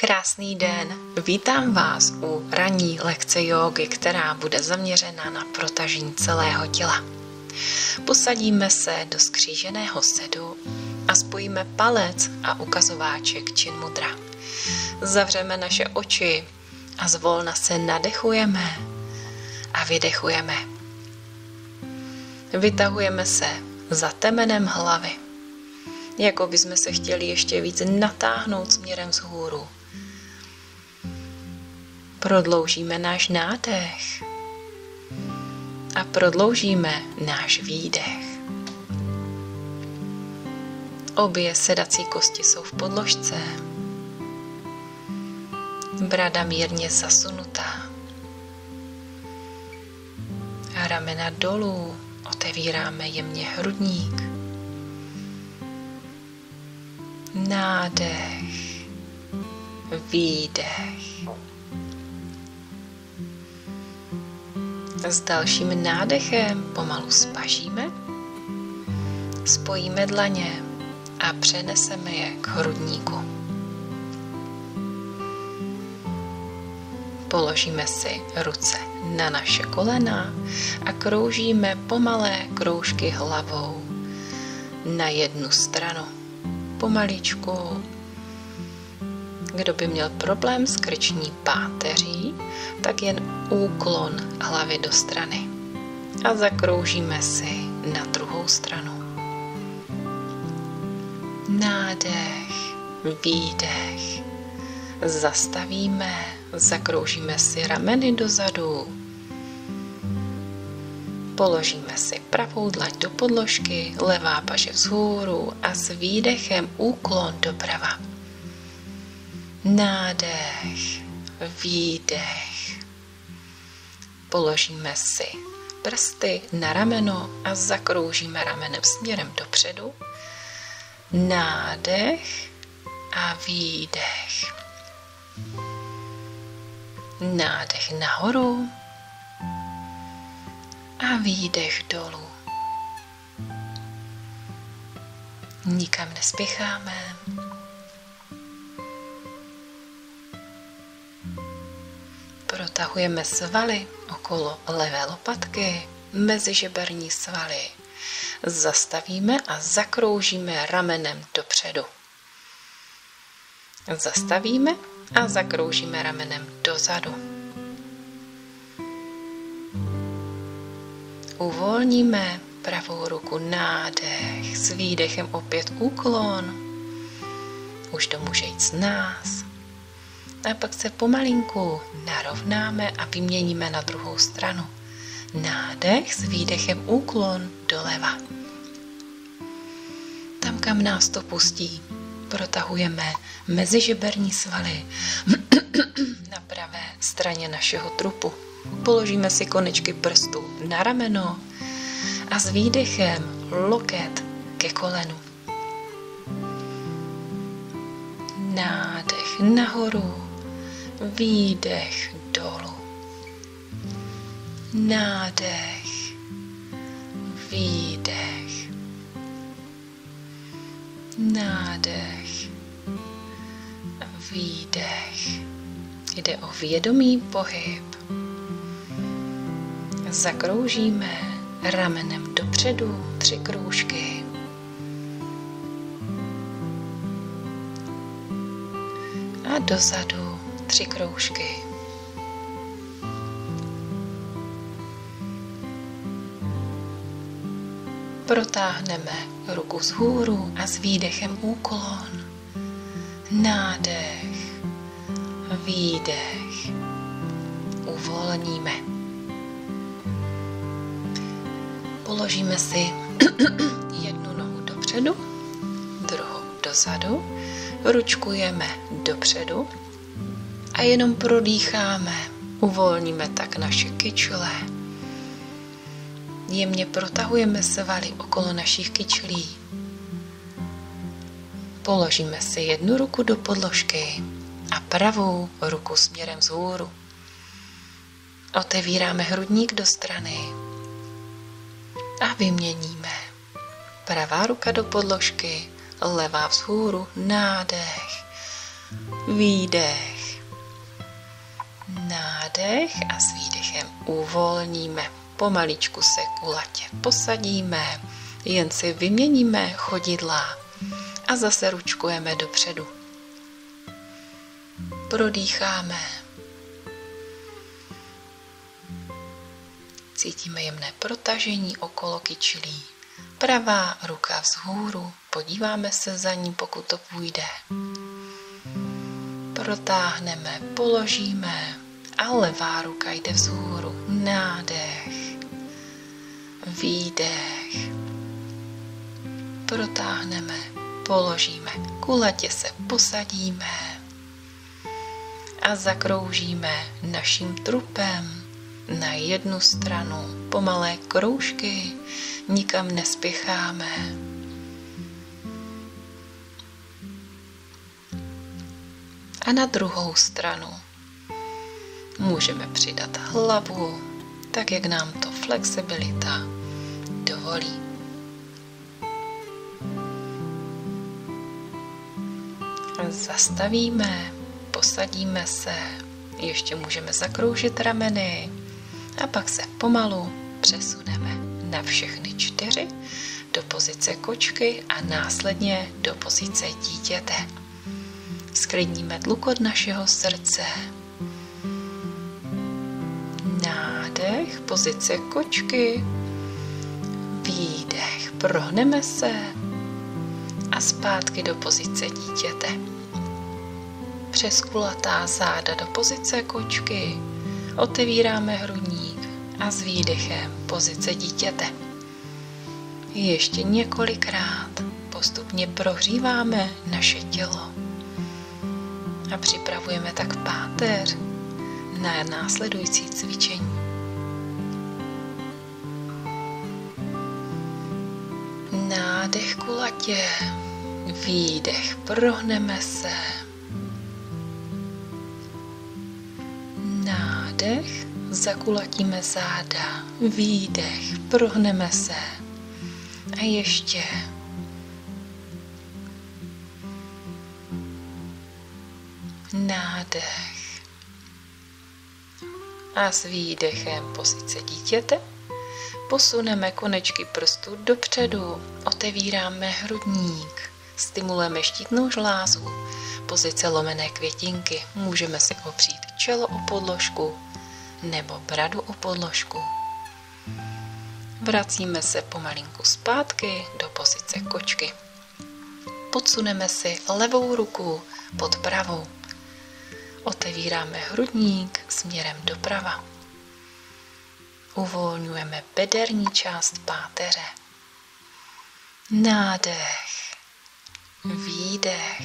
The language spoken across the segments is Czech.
Krásný den, vítám vás u ranní lekce jógy, která bude zaměřena na protažení celého těla. Posadíme se do skříženého sedu a spojíme palec a ukazováček Chin Mudra. Zavřeme naše oči a zvolna se nadechujeme a vydechujeme. Vytahujeme se za temenem hlavy, jako bychom se chtěli ještě víc natáhnout směrem vzhůru. Prodloužíme náš nádech a prodloužíme náš výdech. Obě sedací kosti jsou v podložce. Brada mírně zasunutá. Ramena dolů, otevíráme jemně hrudník. Nádech, výdech. S dalším nádechem pomalu spažíme, spojíme dlaně a přeneseme je k hrudníku. Položíme si ruce na naše kolena a kroužíme pomalé kroužky hlavou na jednu stranu. Pomaličku. Kdo by měl problém s krční páteří, tak jen úklon hlavy do strany. A zakroužíme si na druhou stranu. Nádech, výdech. Zastavíme, zakroužíme si rameny dozadu. Položíme si pravou dlaň do podložky, levá paže vzhůru a s výdechem úklon doprava. Nádech, výdech. Položíme si prsty na rameno a zakroužíme ramenem směrem dopředu. Nádech a výdech. Nádech nahoru a výdech dolů. Nikam nespěcháme. Protahujeme svaly okolo levé lopatky, mezižeberní svaly. Zastavíme a zakroužíme ramenem dopředu. Zastavíme a zakroužíme ramenem dozadu. Uvolníme pravou ruku, nádech, s výdechem opět úklon. Už to může jít z nás. A pak se pomalinku narovnáme a vyměníme na druhou stranu. Nádech, s výdechem úklon doleva. Tam, kam nás to pustí, protahujeme mezižeberní svaly na pravé straně našeho trupu. Položíme si konečky prstů na rameno a s výdechem loket ke kolenu. Nádech nahoru, výdech dolů. Nádech, výdech. Nádech, výdech. Jde o vědomý pohyb. Zakroužíme ramenem dopředu 3 kroužky. A dozadu 3 kroužky. Protáhneme ruku vzhůru a s výdechem úklon. Nádech, výdech. Uvolníme. Položíme si jednu nohu dopředu, druhou dozadu, ručkujeme dopředu a jenom prodýcháme. Uvolníme tak naše kyčle. Jemně protahujeme svaly okolo našich kyčlí. Položíme si jednu ruku do podložky a pravou ruku směrem vzhůru. Otevíráme hrudník do strany a vyměníme. Pravá ruka do podložky, levá vzhůru, nádech. výdech, nádech a s výdechem uvolníme. Pomaličku se kulatě posadíme, jen si vyměníme chodidla a zase ručkujeme dopředu. Prodýcháme. Cítíme jemné protažení okolo kyčlí. Pravá ruka vzhůru, podíváme se za ní, pokud to půjde. Protáhneme, položíme a levá ruka jde vzhůru. Nádech, výdech. Protáhneme, položíme, kulatě se posadíme a zakroužíme naším trupem na jednu stranu. Pomalé kroužky, nikam nespěcháme. A na druhou stranu můžeme přidat hlavu, tak jak nám to flexibilita dovolí. Zastavíme, posadíme se, ještě můžeme zakroužit rameny a pak se pomalu přesuneme na všechny 4 do pozice kočky a následně do pozice dítěte. Sklidníme tlukot našeho srdce. Nádech, pozice kočky, výdech, prohneme se a zpátky do pozice dítěte. Přes kulatá záda do pozice kočky, otevíráme hrudník a s výdechem pozice dítěte. Ještě několikrát postupně prohříváme naše tělo a připravujeme tak páteř na následující cvičení. Nádech kulatě, výdech, prohneme se. Nádech, zakulatíme záda, výdech, prohneme se. A ještě. Nádech. A s výdechem pozice dítěte posuneme konečky prstů dopředu, otevíráme hrudník, stimulujeme štítnou žlázu, pozice lomené květinky, můžeme si opřít čelo o podložku nebo bradu o podložku. Vracíme se pomalinku zpátky do pozice kočky. Podsuneme si levou ruku pod pravou. Otevíráme hrudník směrem doprava. Uvolňujeme bederní část páteře. Nádech, výdech.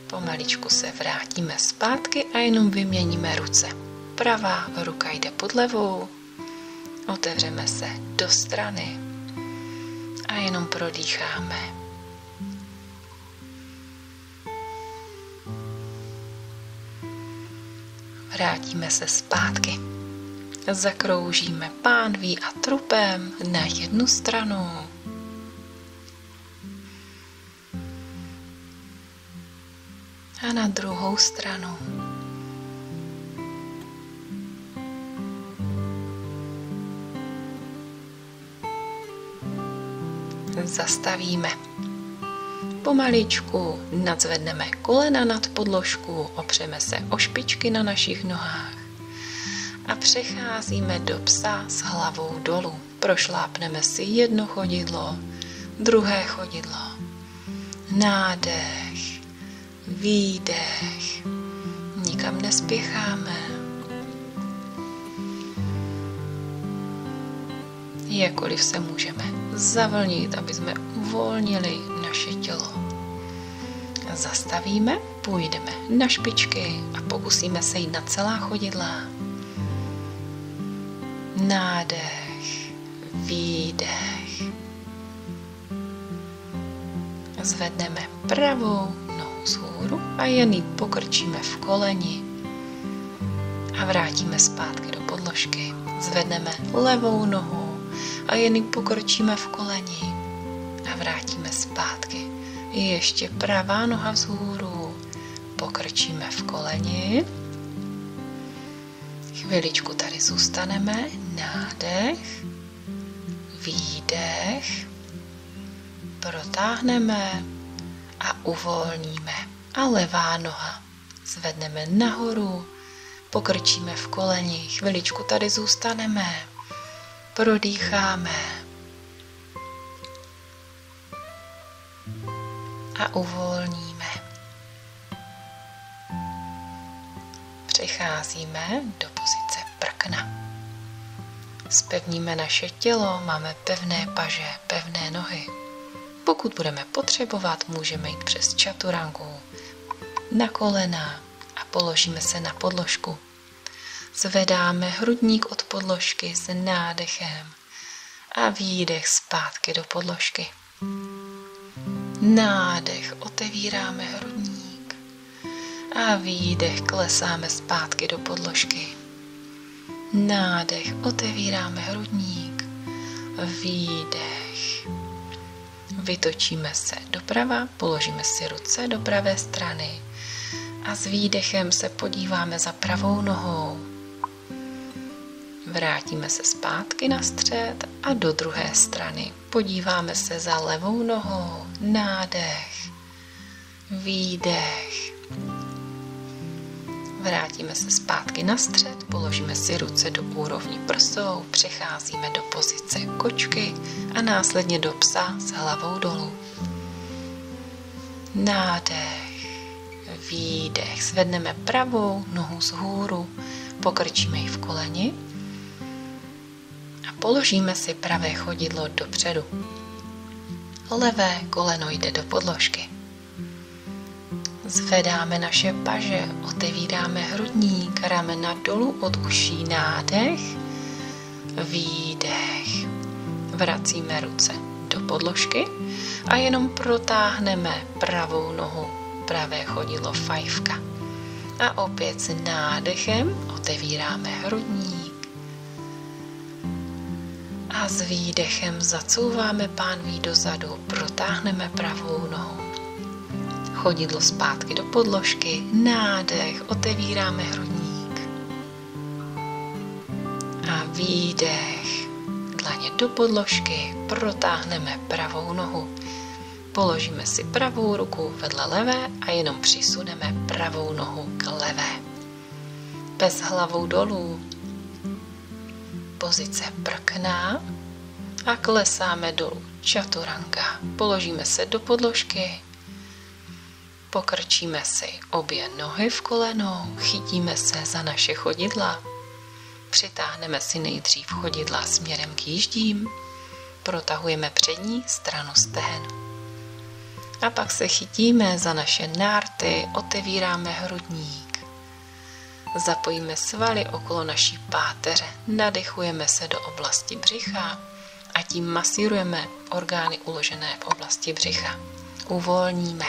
Pomaličku se vrátíme zpátky a jenom vyměníme ruce. Pravá ruka jde pod levou. Otevřeme se do strany a jenom prodýcháme. Vrátíme se zpátky. Zakroužíme pánví a trupem na jednu stranu. A na druhou stranu. Zastavíme. Pomaličku nadzvedneme kolena nad podložku, opřeme se o špičky na našich nohách a přecházíme do psa s hlavou dolů. Prošlápneme si jedno chodidlo, druhé chodidlo. Nádech, výdech, nikam nespěcháme. Jakkoliv se můžeme zavlnit, aby jsme uvolnili naše tělo. Zastavíme, půjdeme na špičky a pokusíme se jít na celá chodidla. Nádech, výdech. Zvedneme pravou nohu vzhůru a jen ji pokrčíme v koleni a vrátíme zpátky do podložky. Zvedneme levou nohu a jen ji pokrčíme v koleni a vrátíme zpátky. Ještě pravá noha vzhůru pokrčíme v koleni. Chviličku tady zůstaneme. Nádech, výdech, protáhneme a uvolníme. A levá noha zvedneme nahoru, pokrčíme v koleni. Chviličku tady zůstaneme. Prodýcháme. A uvolníme. Přecházíme do pozice prkna. Zpevníme naše tělo, máme pevné paže, pevné nohy. Pokud budeme potřebovat, můžeme jít přes čaturangu na kolena a položíme se na podložku. Zvedáme hrudník od podložky s nádechem a výdech zpátky do podložky. Nádech, otevíráme hrudník a výdech, klesáme zpátky do podložky. Nádech, otevíráme hrudník, výdech. Vytočíme se doprava, položíme si ruce do pravé strany a s výdechem se podíváme za pravou nohou. Vrátíme se zpátky na střed a do druhé strany. Podíváme se za levou nohou. Nádech, výdech. Vrátíme se zpátky na střed, položíme si ruce do úrovni prsou, přecházíme do pozice kočky a následně do psa s hlavou dolů. Nádech, výdech. Zvedneme pravou nohu vzhůru, pokrčíme ji v koleni a položíme si pravé chodidlo dopředu. Levé koleno jde do podložky. Zvedáme naše paže, otevíráme hrudník, ramena dolů od uší. Nádech, výdech. Vracíme ruce do podložky a jenom protáhneme pravou nohu, pravé chodidlo fajfka. A opět s nádechem otevíráme hrudník a s výdechem zacouváme pánví dozadu, protáhneme pravou nohu. Chodidlo zpátky do podložky, nádech, otevíráme hrudník a výdech, dlaně do podložky, protáhneme pravou nohu. Položíme si pravou ruku vedle levé a jenom přisuneme pravou nohu k levé. Bez hlavou dolů, pozice prkna a klesáme dolů, čaturanga. Položíme se do podložky. Pokrčíme si obě nohy v kolenou, chytíme se za naše chodidla, přitáhneme si nejdřív chodidla směrem k jíždím, protahujeme přední stranu stehen. A pak se chytíme za naše nárty, otevíráme hrudník. Zapojíme svaly okolo naší páteře, nadechujeme se do oblasti břicha a tím masírujeme orgány uložené v oblasti břicha. Uvolníme.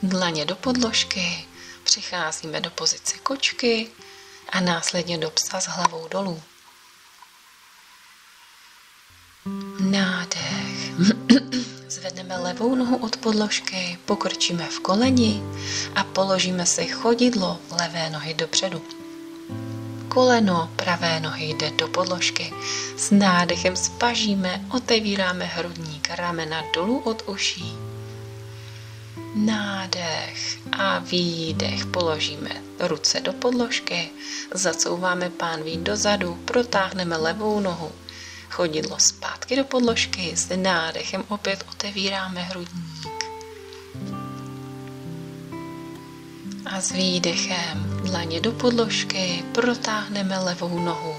Dlaně do podložky, přicházíme do pozice kočky a následně do psa s hlavou dolů. Nádech. Zvedneme levou nohu od podložky, pokrčíme v koleni a položíme si chodidlo levé nohy dopředu. Koleno pravé nohy jde do podložky. S nádechem spažíme, otevíráme hrudník, ramena dolů od uší. Nádech a výdech, položíme ruce do podložky, zacouváme pánví dozadu, protáhneme levou nohu, chodidlo zpátky do podložky, s nádechem opět otevíráme hrudník. A s výdechem dlaně do podložky, protáhneme levou nohu.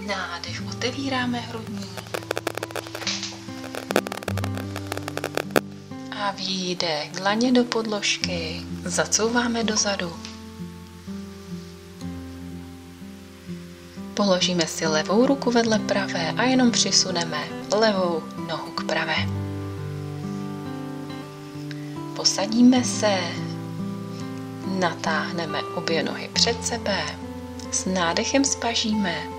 Nádech, otevíráme hrudník. A výdech, dlaně do podložky, zacouváme dozadu. Položíme si levou ruku vedle pravé a jenom přisuneme levou nohu k pravé. Posadíme se, natáhneme obě nohy před sebe, s nádechem spažíme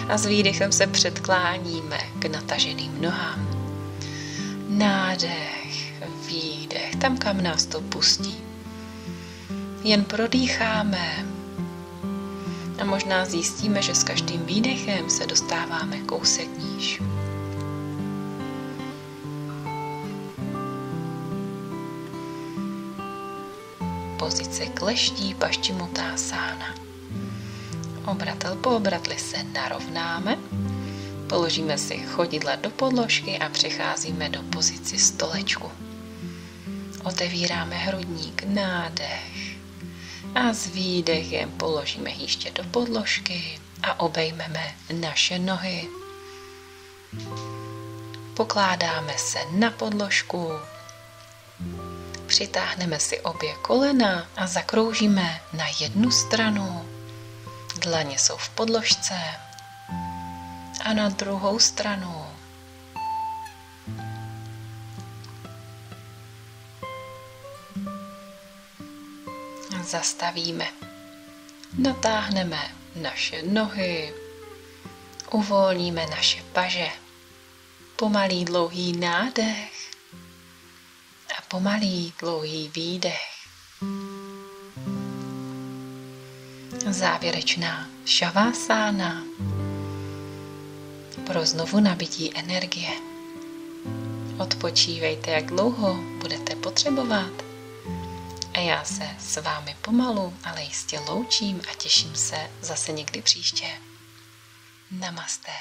A s výdechem se předkláníme k nataženým nohám. Nádech, výdech, tam, kam nás to pustí. Jen prodýcháme a možná zjistíme, že s každým výdechem se dostáváme kousek níž. Pozice kleští Paschimottásána. Obratel po obratli se narovnáme, položíme si chodidla do podložky a přecházíme do pozici stolečku. Otevíráme hrudník, nádech a s výdechem položíme hýště do podložky a obejmeme naše nohy. Pokládáme se na podložku, přitáhneme si obě kolena a zakroužíme na jednu stranu. Dlaně jsou v podložce a na druhou stranu. Zastavíme. Natáhneme naše nohy. Uvolníme naše paže. Pomalý dlouhý nádech a pomalý dlouhý výdech. Závěrečná šavásána pro znovu nabití energie. Odpočívejte, jak dlouho budete potřebovat. A já se s vámi pomalu, ale jistě loučím a těším se zase někdy příště. Namaste.